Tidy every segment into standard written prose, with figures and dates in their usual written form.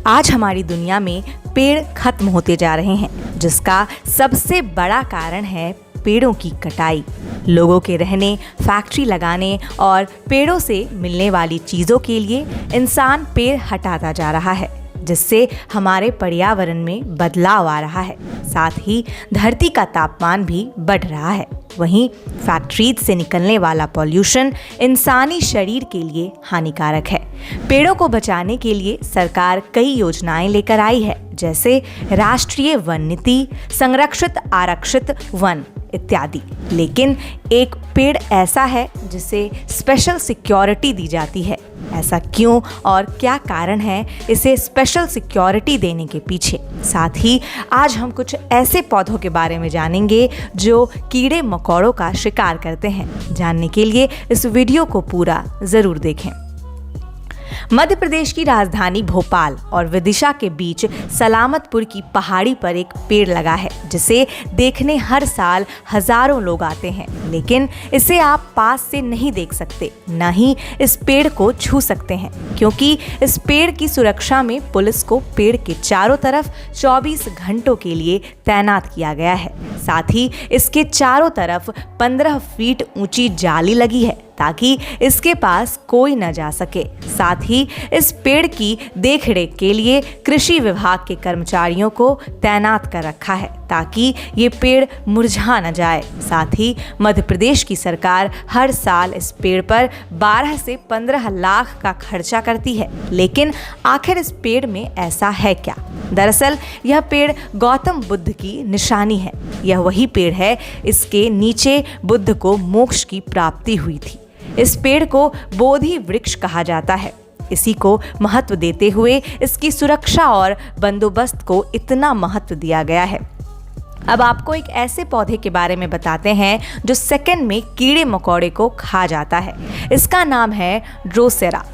आज हमारी दुनिया में पेड़ खत्म होते जा रहे हैं, जिसका सबसे बड़ा कारण है पेड़ों की कटाई। लोगों के रहने, फैक्ट्री लगाने और पेड़ों से मिलने वाली चीज़ों के लिए इंसान पेड़ हटाता जा रहा है, जिससे हमारे पर्यावरण में बदलाव आ रहा है। साथ ही धरती का तापमान भी बढ़ रहा है। वहीं फैक्ट्रीज से निकलने वाला पॉल्यूशन इंसानी शरीर के लिए हानिकारक है। पेड़ों को बचाने के लिए सरकार कई योजनाएं लेकर आई है, जैसे राष्ट्रीय वन नीति, संरक्षित आरक्षित वन इत्यादि। लेकिन एक पेड़ ऐसा है जिसे स्पेशल सिक्योरिटी दी जाती है। ऐसा क्यों और क्या कारण है इसे स्पेशल सिक्योरिटी देने के पीछे? साथ ही आज हम कुछ ऐसे पौधों के बारे में जानेंगे जो कीड़े मकोड़ों का शिकार करते हैं। जानने के लिए इस वीडियो को पूरा जरूर देखें। मध्य प्रदेश की राजधानी भोपाल और विदिशा के बीच सलामतपुर की पहाड़ी पर एक पेड़ लगा है, जिसे देखने हर साल हजारों लोग आते हैं। लेकिन इसे आप पास से नहीं देख सकते, न ही इस पेड़ को छू सकते हैं, क्योंकि इस पेड़ की सुरक्षा में पुलिस को पेड़ के चारों तरफ 24 घंटों के लिए तैनात किया गया है। साथ ही इसके चारों तरफ 15 फीट ऊंची जाली लगी है, ताकि इसके पास कोई न जा सके। साथ ही इस पेड़ की देखरेख के लिए कृषि विभाग के कर्मचारियों को तैनात कर रखा है, ताकि ये पेड़ मुरझा न जाए। साथ ही मध्य प्रदेश की सरकार हर साल इस पेड़ पर 12 से 15 लाख का खर्चा करती है। लेकिन आखिर इस पेड़ में ऐसा है क्या? दरअसल यह पेड़ गौतम बुद्ध की निशानी है। यह वही पेड़ है, इसके नीचे बुद्ध को मोक्ष की प्राप्ति हुई थी। इस पेड़ को बोधि वृक्ष कहा जाता है। इसी को महत्व देते हुए इसकी सुरक्षा और बंदोबस्त को इतना महत्व दिया गया है। अब आपको एक ऐसे पौधे के बारे में बताते हैं जो सेकंड में कीड़े मकोड़े को खा जाता है। इसका नाम है ड्रोसेरा।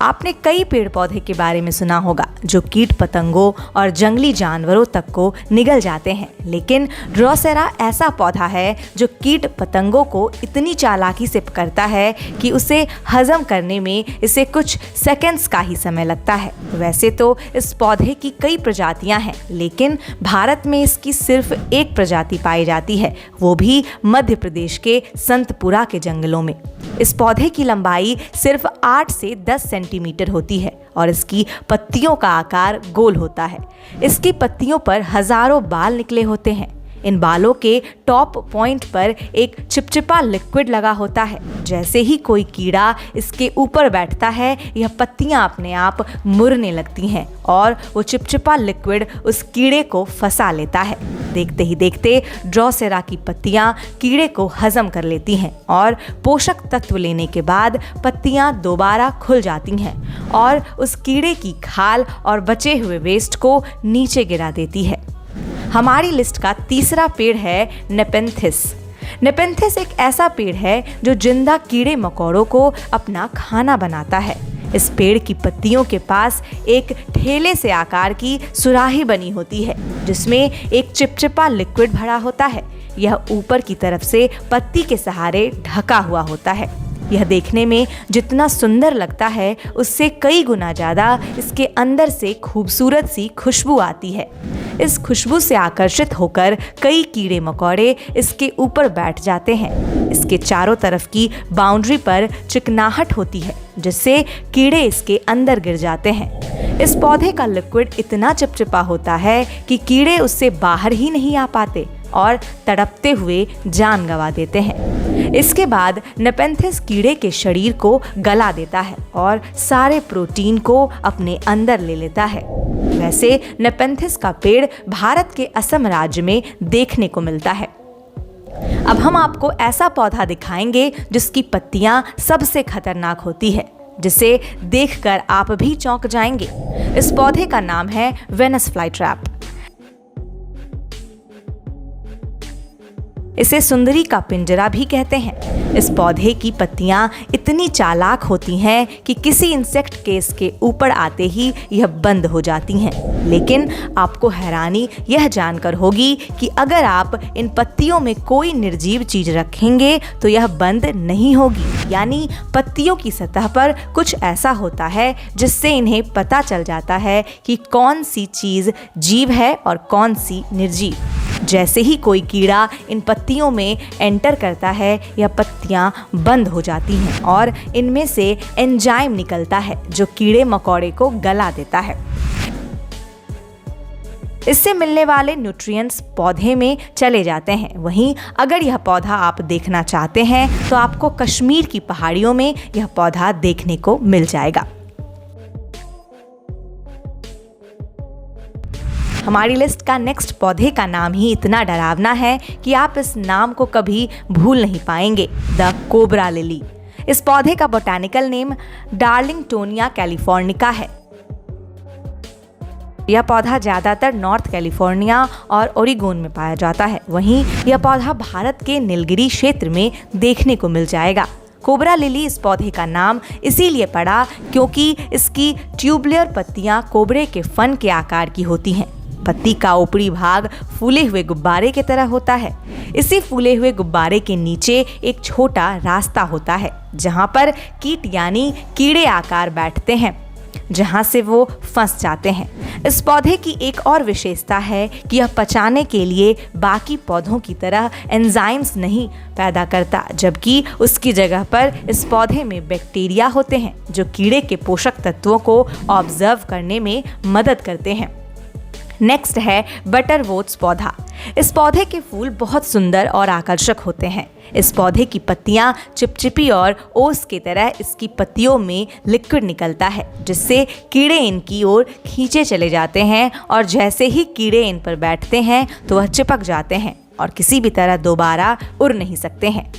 आपने कई पेड़ पौधे के बारे में सुना होगा जो कीट पतंगों और जंगली जानवरों तक को निगल जाते हैं, लेकिन ड्रोसेरा ऐसा पौधा है जो कीट पतंगों को इतनी चालाकी से पकड़ता है कि उसे हजम करने में इसे कुछ सेकंड्स का ही समय लगता है। वैसे तो इस पौधे की कई प्रजातियां हैं, लेकिन भारत में इसकी सिर्फ एक प्रजाति पाई जाती है, वो भी मध्य प्रदेश के संतपुरा के जंगलों में। इस पौधे की लंबाई सिर्फ 8 से 10 सेंटीमीटर होती है और इसकी पत्तियों का आकार गोल होता है। इसकी पत्तियों पर हजारों बाल निकले होते हैं। इन बालों के टॉप पॉइंट पर एक चिपचिपा लिक्विड लगा होता है। जैसे ही कोई कीड़ा इसके ऊपर बैठता है, यह पत्तियां अपने आप मुड़ने लगती हैं और वो चिपचिपा लिक्विड उस कीड़े को फंसा लेता है। देखते ही देखते ड्रोसेरा की पत्तियां कीड़े को हजम कर लेती हैं और पोषक तत्व लेने के बाद पत्तियां दोबारा खुल जाती हैं और उस कीड़े की खाल और बचे हुए वेस्ट को नीचे गिरा देती है। हमारी लिस्ट का तीसरा पेड़ है नेपेंथिस। नेपेंथिस एक ऐसा पेड़ है जो जिंदा कीड़े मकोड़ों को अपना खाना बनाता है। इस पेड़ की पत्तियों के पास एक ठेले से आकार की सुराही बनी होती है, जिसमें एक चिपचिपा लिक्विड भरा होता है। यह ऊपर की तरफ से पत्ती के सहारे ढका हुआ होता है। यह देखने में जितना सुंदर लगता है, उससे कई गुना ज़्यादा इसके अंदर से खूबसूरत सी खुशबू आती है। इस खुशबू से आकर्षित होकर कई कीड़े मकोड़े इसके ऊपर बैठ जाते हैं। इसके चारों तरफ की बाउंड्री पर चिकनाहट होती है, जिससे कीड़े इसके अंदर गिर जाते हैं। इस पौधे का लिक्विड इतना चिपचिपा होता है कि कीड़े उससे बाहर ही नहीं आ पाते और तड़पते हुए जान गंवा देते हैं। इसके बाद नेपेंथिस कीड़े के शरीर को गला देता है और सारे प्रोटीन को अपने अंदर ले लेता है। वैसे नेपेंथिस का पेड़ भारत के असम राज्य में देखने को मिलता है। अब हम आपको ऐसा पौधा दिखाएंगे जिसकी पत्तियां सबसे खतरनाक होती है, जिसे देखकर आप भी चौंक जाएंगे। इस पौधे का नाम है वेनस फ्लाई ट्रैप। इसे सुंदरी का पिंजरा भी कहते हैं। इस पौधे की पत्तियां इतनी चालाक होती हैं कि किसी इंसेक्ट केस के ऊपर आते ही यह बंद हो जाती हैं। लेकिन आपको हैरानी यह जानकर होगी कि अगर आप इन पत्तियों में कोई निर्जीव चीज रखेंगे तो यह बंद नहीं होगी। यानी पत्तियों की सतह पर कुछ ऐसा होता है जिससे इन्हें पता चल जाता है कि कौन सी चीज जीव है और कौन सी निर्जीव। जैसे ही कोई कीड़ा इन पत्तियों में एंटर करता है, यह पत्तियां बंद हो जाती हैं और इनमें से एंजाइम निकलता है जो कीड़े मकोड़े को गला देता है। इससे मिलने वाले न्यूट्रिएंट्स पौधे में चले जाते हैं। वहीं अगर यह पौधा आप देखना चाहते हैं तो आपको कश्मीर की पहाड़ियों में यह पौधा देखने को मिल जाएगा। हमारी लिस्ट का नेक्स्ट पौधे का नाम ही इतना डरावना है कि आप इस नाम को कभी भूल नहीं पाएंगे, द कोबरा लिली। इस पौधे का बोटैनिकल नेम डार्लिंगटोनिया कैलिफोर्निका है। यह पौधा ज्यादातर नॉर्थ कैलिफोर्निया और ओरिगोन में पाया जाता है। वहीं यह पौधा भारत के नीलगिरी क्षेत्र में देखने को मिल जाएगा। कोबरा लिली इस पौधे का नाम इसीलिए पड़ा क्योंकि इसकी ट्यूबुलर पत्तियां कोबरे के फन के आकार की होती हैं। पत्ती का ऊपरी भाग फूले हुए गुब्बारे की तरह होता है। इसी फूले हुए गुब्बारे के नीचे एक छोटा रास्ता होता है जहां पर कीट यानी कीड़े आकार बैठते हैं, जहां से वो फंस जाते हैं। इस पौधे की एक और विशेषता है कि यह पचाने के लिए बाकी पौधों की तरह एंजाइम्स नहीं पैदा करता, जबकि उसकी जगह पर इस पौधे में बैक्टीरिया होते हैं जो कीड़े के पोषक तत्वों को ऑब्जर्व करने में मदद करते हैं। नेक्स्ट है बटरवोट्स पौधा। इस पौधे के फूल बहुत सुंदर और आकर्षक होते हैं। इस पौधे की पत्तियां चिपचिपी और ओस की तरह इसकी पत्तियों में लिक्विड निकलता है जिससे कीड़े इनकी ओर खींचे चले जाते हैं और जैसे ही कीड़े इन पर बैठते हैं तो वह चिपक जाते हैं और किसी भी तरह दोबारा उड़ नहीं सकते हैं।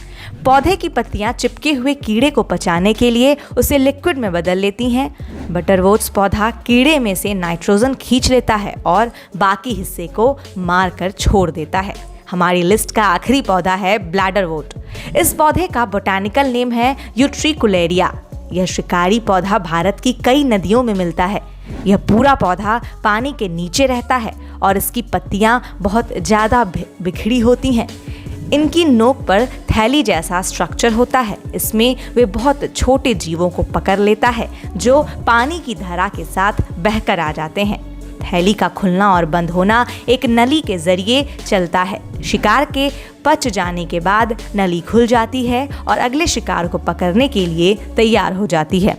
पौधे की पत्तियां चिपके हुए कीड़े को पचाने के लिए उसे लिक्विड में बदल लेती हैं। बटरवोट्स पौधा कीड़े में से नाइट्रोजन खींच लेता है और बाकी हिस्से को मारकर छोड़ देता है। हमारी लिस्ट का आखिरी पौधा है ब्लैडरवोट। इस पौधे का बोटैनिकल नेम है यूट्रिकुलेरिया। यह शिकारी पौधा भारत की कई नदियों में मिलता है। यह पूरा पौधा पानी के नीचे रहता है और इसकी पत्तियां बहुत ज़्यादा बिखरी होती हैं। इनकी नोक पर थैली जैसा स्ट्रक्चर होता है। इसमें वे बहुत छोटे जीवों को पकड़ लेता है जो पानी की धारा के साथ बहकर आ जाते हैं। थैली का खुलना और बंद होना एक नली के जरिए चलता है। शिकार के पच जाने के बाद नली खुल जाती है और अगले शिकार को पकड़ने के लिए तैयार हो जाती है।